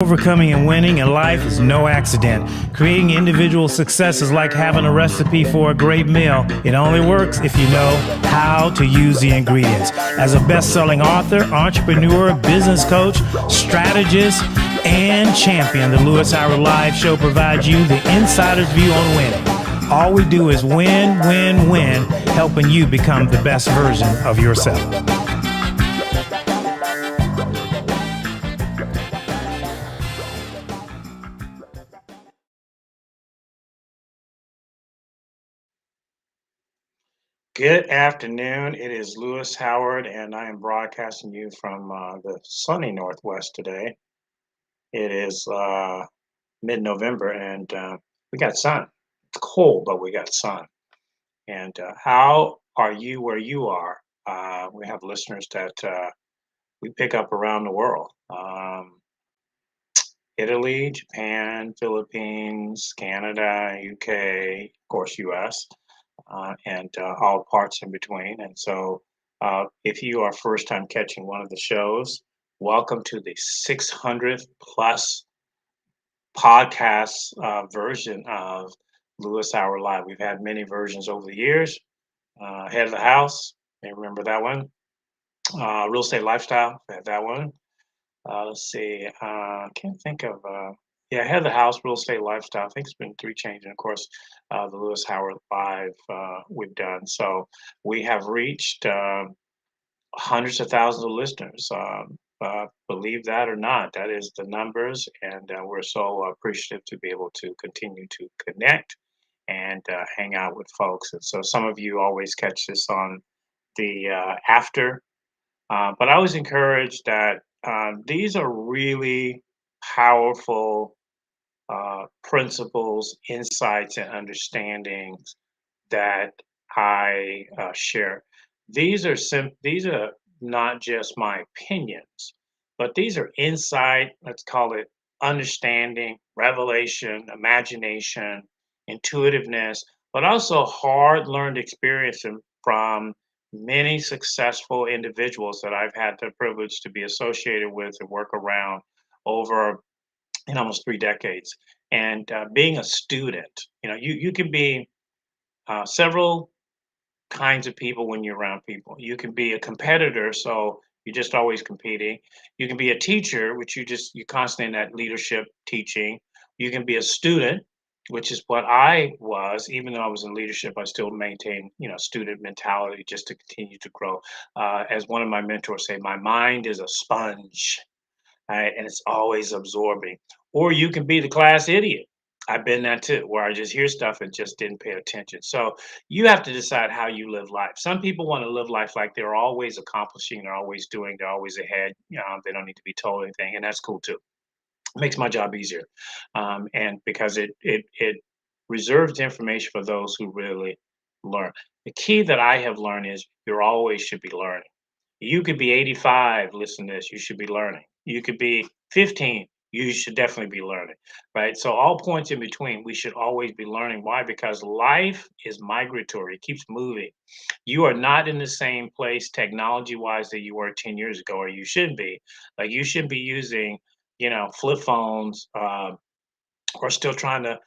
Overcoming and winning in life is no accident. Creating individual success is like having a recipe for a great meal. It only works if you know how to use the ingredients. As a best-selling author, entrepreneur, business coach, strategist, and champion, the Lewis Howard Live Show provides you the insider's view on winning. All we do is win, win, win, helping you become the best version of yourself. Good afternoon. It is Lewis Howard, and I am broadcasting you from the sunny Northwest today. It is mid-November, and we got sun. It's cold, but we got sun. And how are you where you are? We have listeners that we pick up around the world. Italy, Japan, Philippines, Canada, UK, of course, US. And all parts in between. And so, if you are first time catching one of the shows, welcome to the 600th plus podcast version of Lewis Hour Live. We've had many versions over the years. Head of the House, you remember that one? Real Estate Lifestyle, we had that one. Let's see. Can't think of. Yeah, Head of the House, Real Estate Lifestyle. I think it's been three changes. And of course, the Lewis Howard Live we've done. So we have reached hundreds of thousands of listeners. Believe that or not, that is the numbers, and we're so appreciative to be able to continue to connect and hang out with folks. And so some of you always catch this on the after, but I always encourage that these are really powerful principles, insights, and understandings that I share. These are not just my opinions, but these are insight. Let's call it understanding, revelation, imagination, intuitiveness, but also hard learned experience from many successful individuals that I've had the privilege to be associated with and work around over in almost 3 decades. And being a student, you can be several kinds of people when you're around people. You can be a competitor, so you're just always competing. You can be a teacher, which you're constantly in that leadership teaching. You can be a student, which is what I was. Even though I was in leadership, I still maintain, student mentality just to continue to grow. As one of my mentors say, my mind is a sponge, right? And it's always absorbing. Or you can be the class idiot. I've been that too, where I just hear stuff and just didn't pay attention. So you have to decide how you live life. Some people want to live life like they're always accomplishing, they're always doing, they're always ahead. They don't need to be told anything, and that's cool too. It makes my job easier, and because it reserves information for those who really learn. The key that I have learned is you always should be learning. You could be 85, listen to this, you should be learning. You could be 15, you should definitely be learning, right? So all points in between, we should always be learning. Why? Because life is migratory, it keeps moving. You are not in the same place technology-wise that you were 10 years ago, or you should be. Like you should be using, flip phones, or still trying to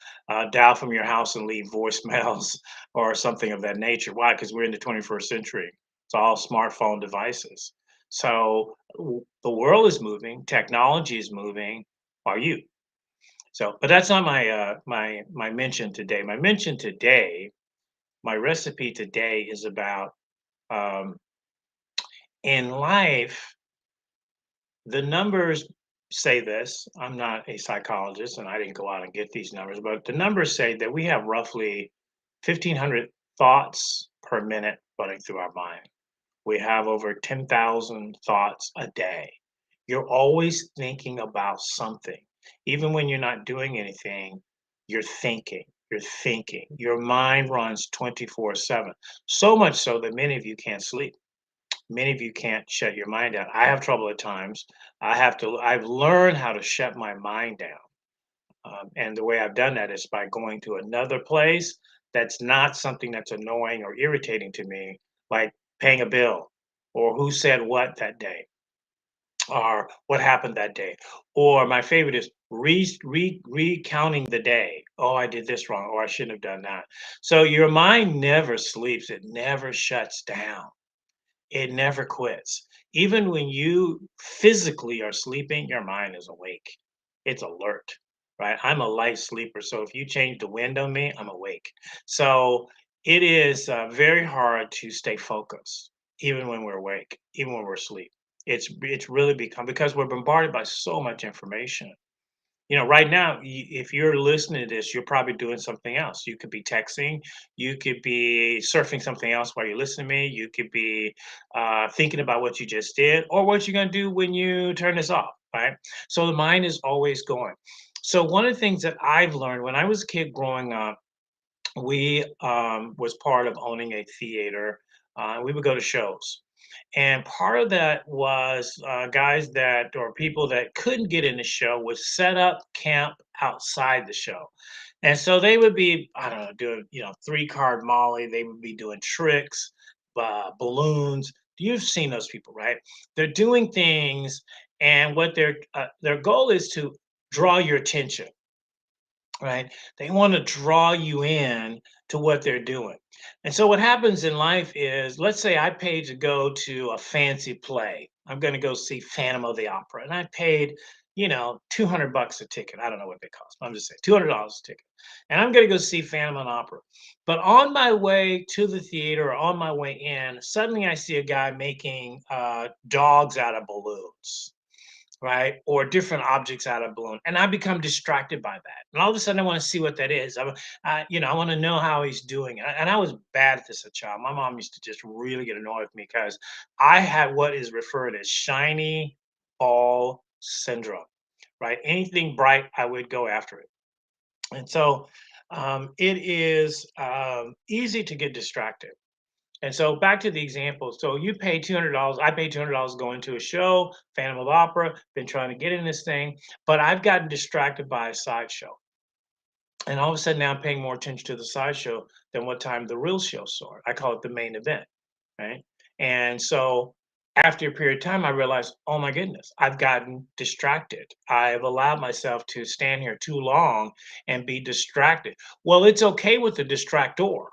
dial from your house and leave voicemails or something of that nature. Why? Because we're in the 21st century. It's all smartphone devices. So the world is moving, technology is moving. Are you? So, but that's not my mention today. My mention today, my recipe today is about um, in life. The numbers say this. I'm not a psychologist and I didn't go out and get these numbers, but the numbers say that we have roughly 1,500 thoughts per minute running through our mind. We have over 10,000 thoughts a day. You're always thinking about something. Even when you're not doing anything, you're thinking. You're thinking. Your mind runs 24/7. So much so that many of you can't sleep. Many of you can't shut your mind down. I have trouble at times. I've learned how to shut my mind down. And the way I've done that is by going to another place that's not something that's annoying or irritating to me, like paying a bill or who said what that day or what happened that day. Or my favorite is recounting the day. Oh, I did this wrong, or I shouldn't have done that. So your mind never sleeps, it never shuts down, it never quits. Even when you physically are sleeping, your mind is awake. It's alert, right? I'm a light sleeper. So if you change the wind on me, I'm awake. So it is very hard to stay focused, even when we're awake, even when we're asleep. It's really become because we're bombarded by so much information. Right now, if you're listening to this, you're probably doing something else. You could be texting, you could be surfing something else while you're listening to me, you could be thinking about what you just did or what you're going to do when you turn this off, right? So the mind is always going. So one of the things that I've learned when I was a kid growing up, we was part of owning a theater. We would go to shows, and part of that was guys that or people that couldn't get in the show would set up camp outside the show. And so they would be, I don't know, doing, three-card Molly. They would be doing tricks, balloons. You've seen those people, right? They're doing things, and what their goal is to draw your attention, right? They want to draw you in to what they're doing. And so what happens in life is, let's say I paid to go to a fancy play. I'm going to go see Phantom of the Opera, and I paid, $200 a ticket. I don't know what they cost, but I'm just saying $200 a ticket. And I'm going to go see Phantom of the Opera. But on my way to the theater or on my way in, suddenly I see a guy making dogs out of balloons, right? Or different objects out of balloon, and I become distracted by that. And all of a sudden, I want to see what that is. I want to know how he's doing it. And I was bad at this as a child. My mom used to just really get annoyed with me because I had what is referred as shiny ball syndrome, right? Anything bright, I would go after it. And so it is easy to get distracted. And so back to the example. So you pay $200. I paid $200 going to a show, Phantom of the Opera, been trying to get in this thing, but I've gotten distracted by a sideshow. And all of a sudden now I'm paying more attention to the sideshow than what time the real show started. I call it the main event, right? And so after a period of time, I realized, oh my goodness, I've gotten distracted. I've allowed myself to stand here too long and be distracted. Well, it's okay with the distractor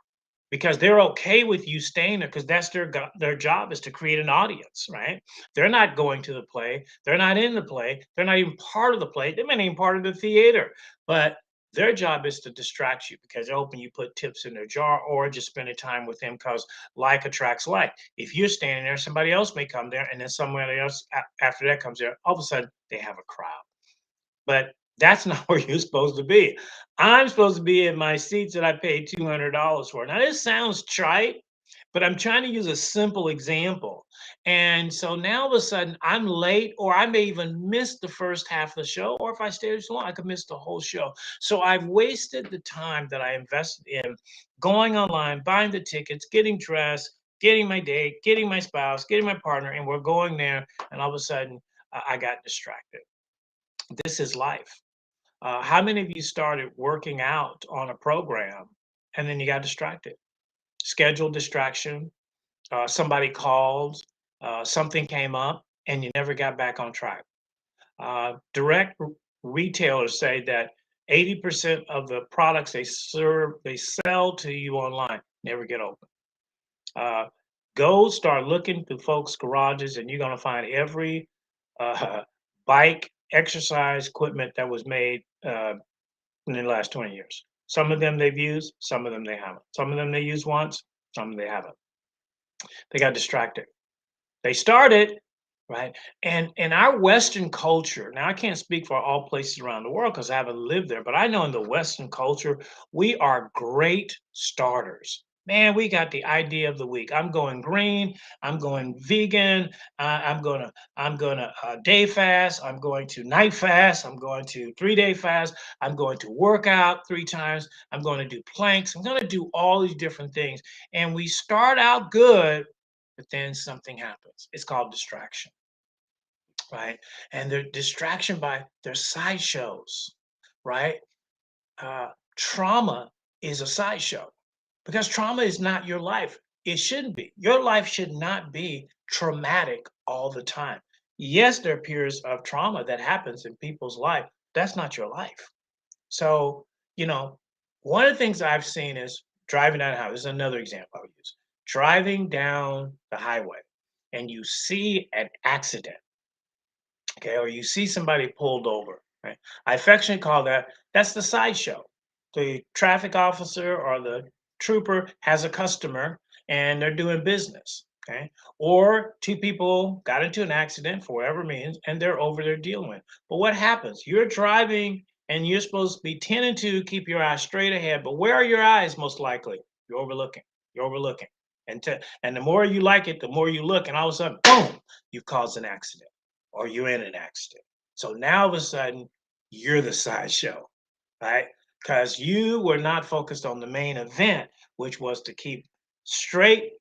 because they're okay with you staying there because that's their job is to create an audience, right? They're not going to the play, they're not in the play, they're not even part of the play, they're not even part of the theater, but their job is to distract you because they're hoping you put tips in their jar or just spending time with them because like attracts like. If you're standing there, somebody else may come there, and then somebody else after that comes there. All of a sudden, they have a crowd. But that's not where you're supposed to be. I'm supposed to be in my seats that I paid $200 for. Now, this sounds trite, but I'm trying to use a simple example. And so now all of a sudden I'm late, or I may even miss the first half of the show, or if I stay too long, I could miss the whole show. So I've wasted the time that I invested in going online, buying the tickets, getting dressed, getting my date, getting my spouse, getting my partner, and we're going there. And all of a sudden, I got distracted. This is life. How many of you started working out on a program and then you got distracted? Schedule distraction, somebody called, something came up, and you never got back on track. Direct retailers say that 80% of the products they sell to you online never get open. Uh, Go start looking through folks' garages, and you're going to find every uh, bike exercise equipment that was made in the last 20 years. Some of them they've used, some of them they haven't. Some of them they used once, some they haven't. They got distracted. They started, right? And in our Western culture, now I can't speak for all places around the world because I haven't lived there, but I know in the Western culture, we are great starters. Man, we got the idea of the week. I'm going green. I'm going vegan. I'm gonna day fast. I'm going to night fast. I'm going to 3 day fast. I'm going to work out 3 times. I'm going to do planks. I'm going to do all these different things. And we start out good, but then something happens. It's called distraction, right? And the distraction by their sideshows, right? Uh, Trauma is a sideshow because trauma is not your life. It shouldn't be. Your life should not be traumatic all the time. Yes, there are periods of trauma that happens in people's life. That's not your life. So, you know, one of the things I've seen is driving down the highway. This is another example I would use. Driving down the highway and you see an accident, okay, or you see somebody pulled over, right? I affectionately call that's the sideshow. The traffic officer or the trooper has a customer and they're doing business, okay? Or two people got into an accident for whatever means and they're over there dealing with. But what happens? You're driving and you're supposed to be 10 and 2, keep your eyes straight ahead. But where are your eyes most likely? You're overlooking. You're overlooking. And the more you like it, the more you look, and all of a sudden, boom, you've caused an accident or you're in an accident. So now all of a sudden, you're the sideshow, right? Because you were not focused on the main event, which was to keep straight,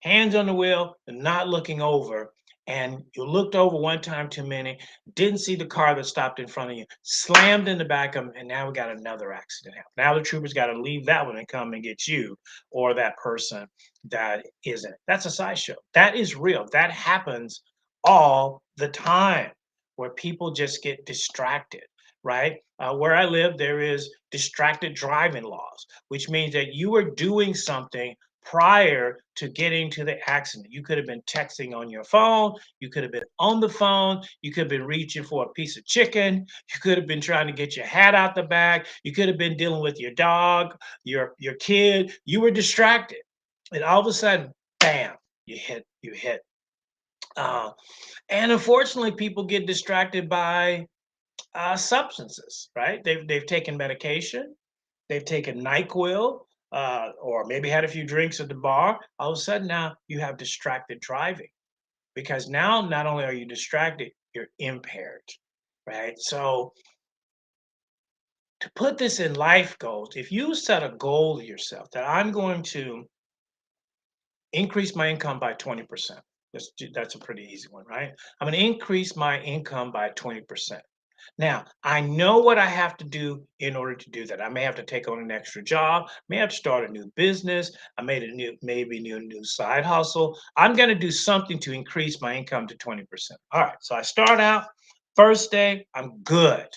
hands on the wheel, and not looking over. And you looked over one time too many, didn't see the car that stopped in front of you, slammed in the back of them, and now we got another accident happen. Now the troopers got to leave that one and come and get you or that person that isn't. That's a sideshow. That is real. That happens all the time where people just get distracted, right? Where I live, there is distracted driving laws, which means that you are doing something prior to getting to the accident. You could have been texting on your phone, you could have been on the phone, you could have been reaching for a piece of chicken, you could have been trying to get your hat out the bag, you could have been dealing with your dog, your kid. You were distracted. And all of a sudden, bam, you hit. Uh, and unfortunately, people get distracted by substances, right? They've taken medication, they've taken NyQuil, or maybe had a few drinks at the bar. All of a sudden, now you have distracted driving because now not only are you distracted, you're impaired, right? So to put this in life goals, if you set a goal to yourself that I'm going to increase my income by 20%. That's a pretty easy one, right? I'm going to increase my income by 20%. Now, I know what I have to do in order to do that. I may have to take on an extra job, may have to start a new business, I made a new side hustle. I'm going to do something to increase my income to 20%. All right, so I start out first day, I'm good.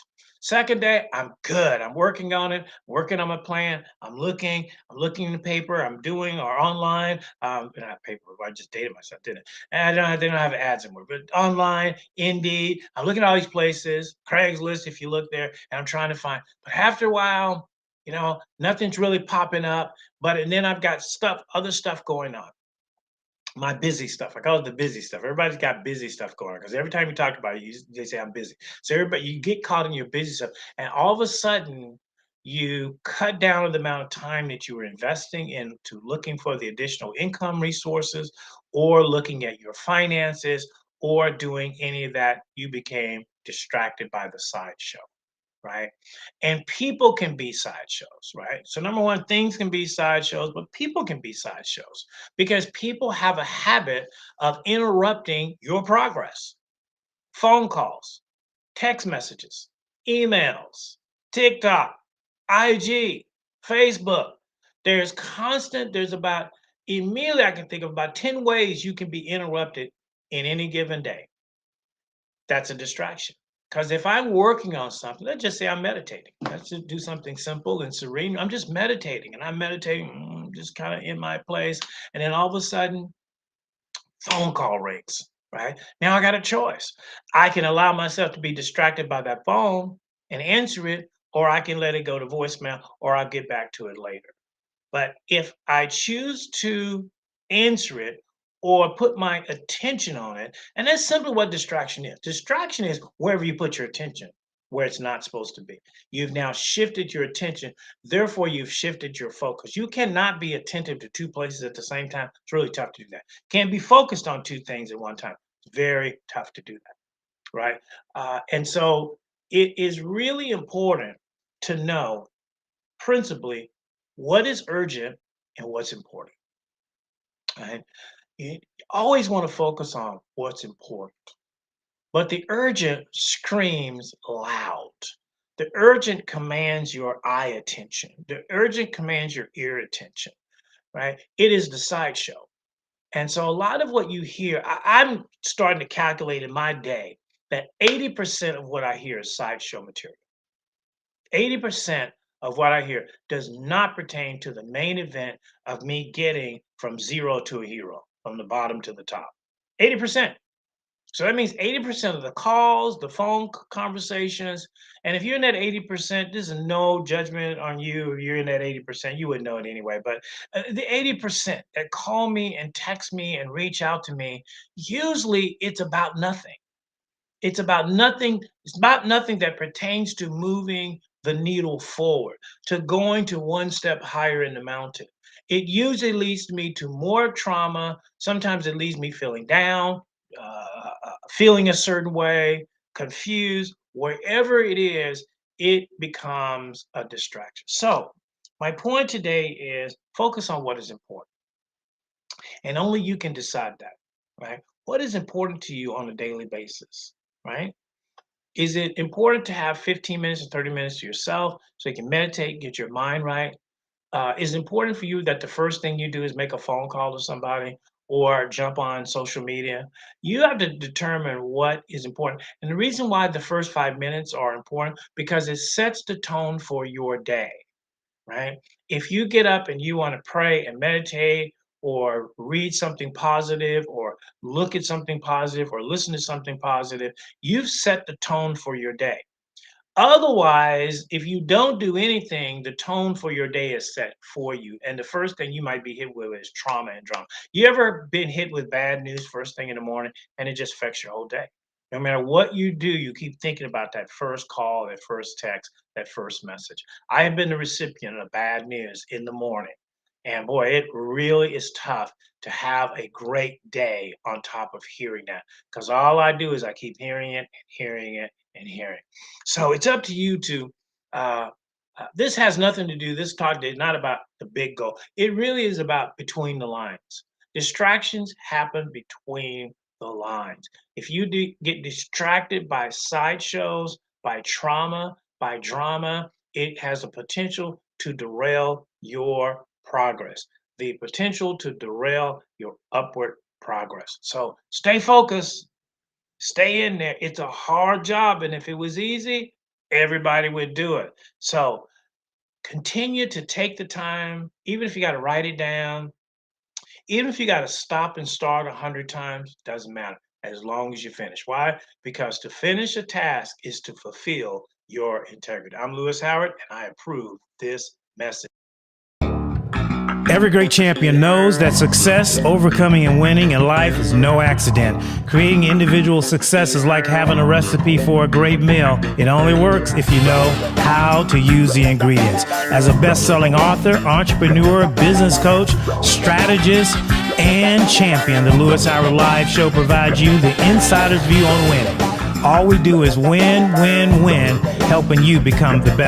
Second day, I'm good. I'm working on it, working on my plan. I'm looking in the paper, I'm doing or online. Not paper, I just dated myself, didn't it? And they don't have ads anymore, but online, Indeed. I'm looking at all these places, Craigslist, if you look there, and I'm trying to find. But after a while, nothing's really popping up. But and then I've got other stuff going on. My busy stuff. I call it the busy stuff. Everybody's got busy stuff going on because every time you talk about it, they say I'm busy. So everybody, you get caught in your busy stuff, and all of a sudden, you cut down on the amount of time that you were investing into looking for the additional income resources, or looking at your finances, or doing any of that. You became distracted by the sideshow, right? And people can be sideshows, right? So number one, things can be sideshows, but people can be sideshows because people have a habit of interrupting your progress. Phone calls, text messages, emails, TikTok, IG, Facebook. There's about immediately I can think of about 10 ways you can be interrupted in any given day. That's a distraction. Because if I'm working on something, let's just say I'm meditating. Let's just do something simple and serene. I'm just meditating and I'm meditating, just kind of in my place. And then all of a sudden, phone call rings, right? Now I got a choice. I can allow myself to be distracted by that phone and answer it, or I can let it go to voicemail, or I'll get back to it later. But if I choose to answer it or put my attention on it, and that's simply what distraction is. Distraction is wherever you put your attention, where it's not supposed to be. You've now shifted your attention, therefore, you've shifted your focus. You cannot be attentive to two places at the same time. It's really tough to do that. Can't be focused on two things at one time. It's very tough to do that, right? And so it is really important to know principally what is urgent and what's important. Right? You always want to focus on what's important, but the urgent screams loud. The urgent commands your eye attention. The urgent commands your ear attention, right? It is the sideshow. And so a lot of what you hear, I'm starting to calculate in my day that 80% of what I hear is sideshow material. 80% of what I hear does not pertain to the main event of me getting from zero to a hero, from the bottom to the top. 80%. So that means 80% of the calls, the phone conversations, and if you're in that 80%, this is no judgment on you. If you're in that 80%, you wouldn't know it anyway. But the 80% that call me and text me and reach out to me, usually it's about nothing. It's about nothing. It's about nothing that pertains to moving the needle forward, to going to one step higher in the mountain. It usually leads me to more trauma. Sometimes it leaves me feeling down, feeling a certain way, confused. Wherever it is, it becomes a distraction. So, my point today is focus on what is important, and only you can decide that, right? What is important to you on a daily basis, right? Is it important to have 15 minutes or 30 minutes to yourself so you can meditate, get your mind right? Is it important for you that the first thing you do is make a phone call to somebody or jump on social media? You have to determine what is important. And the reason why the first 5 minutes are important because it sets the tone for your day, right? If you get up and you want to pray and meditate or read something positive or look at something positive or listen to something positive, you've set the tone for your day. Otherwise, if you don't do anything, the tone for your day is set for you. And the first thing you might be hit with is trauma and drama. You ever been hit with bad news first thing in the morning and it just affects your whole day? No matter what you do, you keep thinking about that first call, that first text, that first message. I have been the recipient of bad news in the morning. And boy, it really is tough to have a great day on top of hearing that. Because all I do is I keep hearing it and hearing it and hearing. So it's up to you to. Uh, this has nothing to do. This talk is not about the big goal. It really is about between the lines. Distractions happen between the lines. If you get distracted by sideshows, by trauma, by drama, it has a potential to derail your progress, the potential to derail your upward progress. So stay focused, stay in there. It's a hard job. And if it was easy, everybody would do it. So continue to take the time, even if you got to write it down, even if you got to stop and start 100 times, doesn't matter as long as you finish. Why? Because to finish a task is to fulfill your integrity. I'm Lewis Howard, and I approve this message. Every great champion knows that success, overcoming, and winning in life is no accident. Creating individual success is like having a recipe for a great meal. It only works if you know how to use the ingredients. As a best-selling author, entrepreneur, business coach, strategist, and champion, the Lewis Howard Live Show provides you the insider's view on winning. All we do is win, win, win, helping you become the best